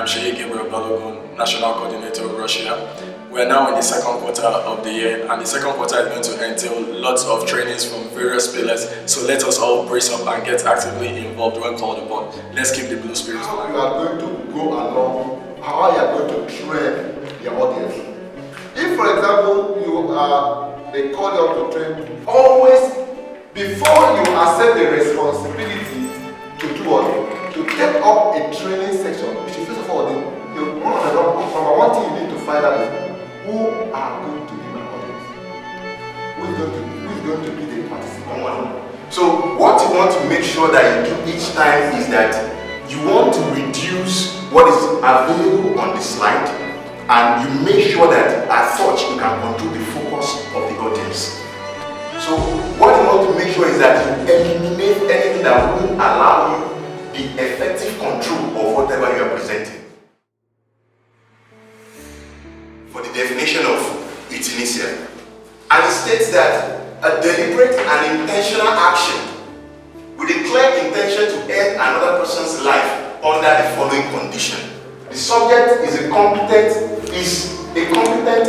I'm Sheikh Gabriel Balogun, National Coordinator of Russia. We are now in the second quarter of the year, and the second quarter is going to entail lots of trainings from various pillars. So let us all brace up and get actively involved when called upon. Let's keep the blue spirit alive. You are going to go along, how you are going to train your audience. If, for example, they call you up to train, always, before you accept the responsibility to do what? To take up a training section, you should first of all, number one thing you need to find out is who are going to be my audience? Who is going to be the participant? So what you want to make sure that you do each time is that you want to reduce what is available on the slide, and you make sure that as such you can control the focus of the audience. So what you want to make sure is that you eliminate anything that will allow you the effective control of whatever you are presenting. For the definition of euthanasia, and it states that a deliberate and intentional action with a clear intention to end another person's life under the following condition. The subject is a competent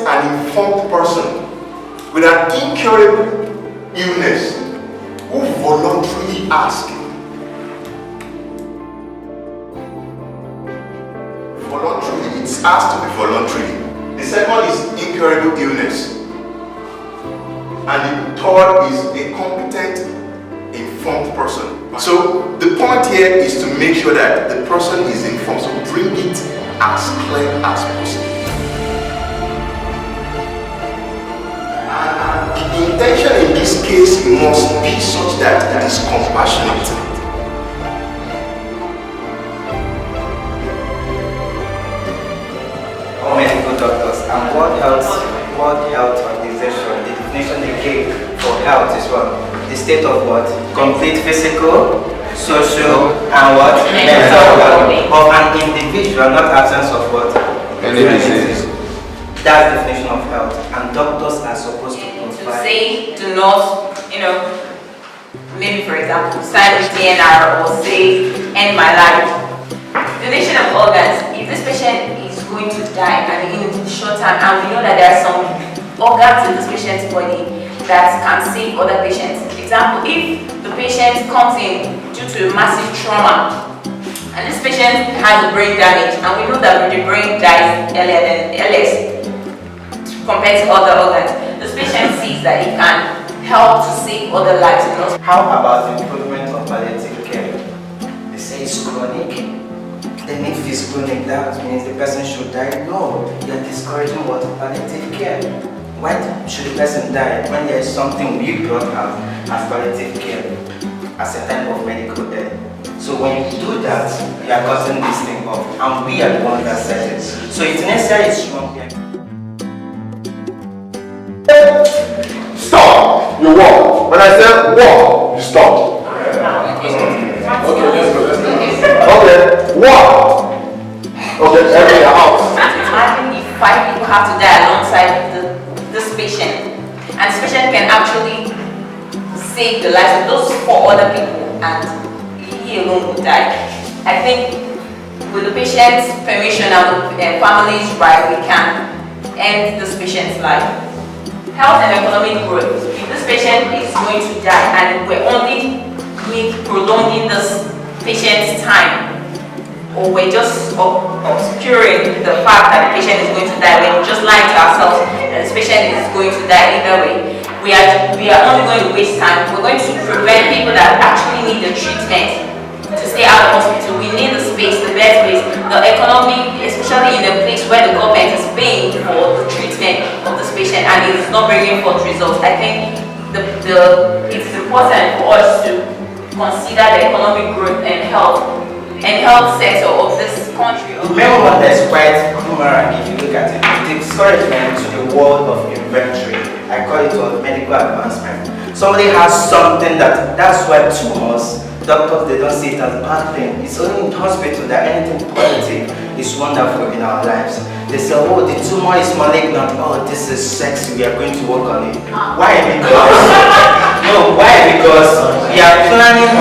and informed person with an incurable illness who voluntarily asks. Voluntarily, it's asked to be voluntary. The second is incurable illness. And the third is a competent, informed person. So the point here is to make sure that the person is informed, so bring it as clear as possible. And the intention in this case must be such that it is compassionate. Medical doctors and World Health Organization, the definition they gave for health is what? The state of what? Complete physical, social, and what? Mental health of an individual, not absence of what? Any disease. That's the definition of health, and doctors are supposed to provide. To say, do not, maybe for example, sign with DNR or say, end my life. Donation of organs, if this patient is going to die and in short time, and we know that there are some organs in this patient's body that can save other patients. Example, if the patient comes in due to a massive trauma and this patient has a brain damage, and we know that the brain dies earlier than LS compared to other organs, this patient sees that it can help to save other lives. How about the improvement of palliative care? They say it's chronic. Then if it's chronic, that means the person should die. No, you're discouraging what? Palliative care. Why should the person die when there is something we brought out as palliative care, as a type of medical aid? So when you do that, you are causing this thing off, and we are the ones that said it. So euthanasia is strong here. Stop! You walk. When I say walk, you stop. Okay, let's go. Okay, walk. Okay, every house. Imagine if 5 people have to die alongside this patient, and this patient can actually save the lives of those 4 other people, and he alone will die. I think with the patient's permission and the family's right, we can end this patient's life. Health and economic growth. If this patient is going to die and we're only prolonging this patient's time, or we're just obscuring the fact that the patient is going to die, we're just lying to ourselves that this patient is going to die either way, we are only going to waste time. We're going to prevent people that actually need the treatment to stay out of hospital. We need the space, the bed space, the economy, especially in a place where the government is paying for the treatment of this patient and it is not bringing forth results. I think it's important for us to consider the economic growth and health sector of this country. The main one that is quite boomerang, if you look at it, the discouragement to the world of inventory. I call it medical advancement. Somebody has something that's why tumors, doctors, they don't see it as a bad thing. It's only in hospital that anything positive is wonderful in our lives. They say, oh, the tumor is malignant. Oh, this is sexy. We are going to work on it. Why? Because we are planning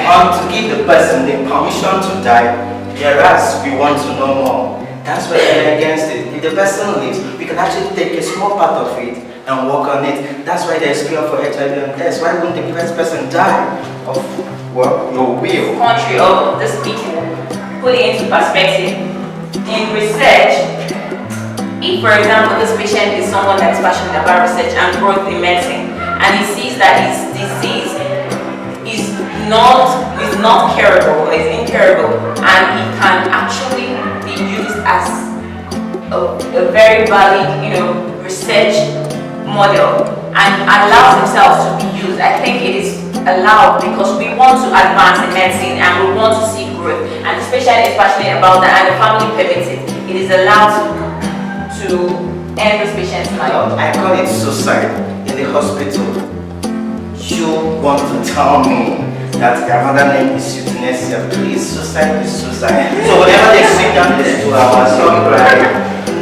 on to give the person the permission to die Whereas we want to know more. That's why we're against it. If the person lives, we can actually take a small part of it and work on it. That's why there's cure for HIV and AIDS. Why won't the first person die of your will? Country of these people, put it into perspective. In research, if for example this patient is someone that's passionate about research and growth in medicine, and he sees that his disease is not curable, is incurable, and it can actually be used as a very valid, research model and allows themselves to be used. I think it is allowed because we want to advance in medicine and we want to see growth, and the patient is passionate about that and the family permits it. It is allowed to end this patient's life. I call it suicide in the hospital. You want to tell me that their mother name is Euthanasia? Please, suicide is suicide. So whenever they sit down these 2 hours, don't cry.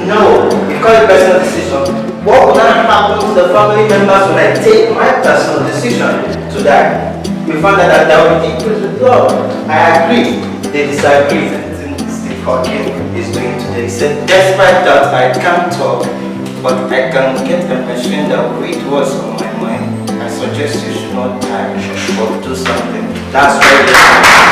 No, because it's personal decision. What will not happen to the family members when I take my personal decision to die? We found out that that will decrease with love. I agree. They disagree. Steve Hawking is doing today. He said, despite that I can't talk, but I can get a machine that will read what's on my mind. I suggest you should not die, but do something. That's why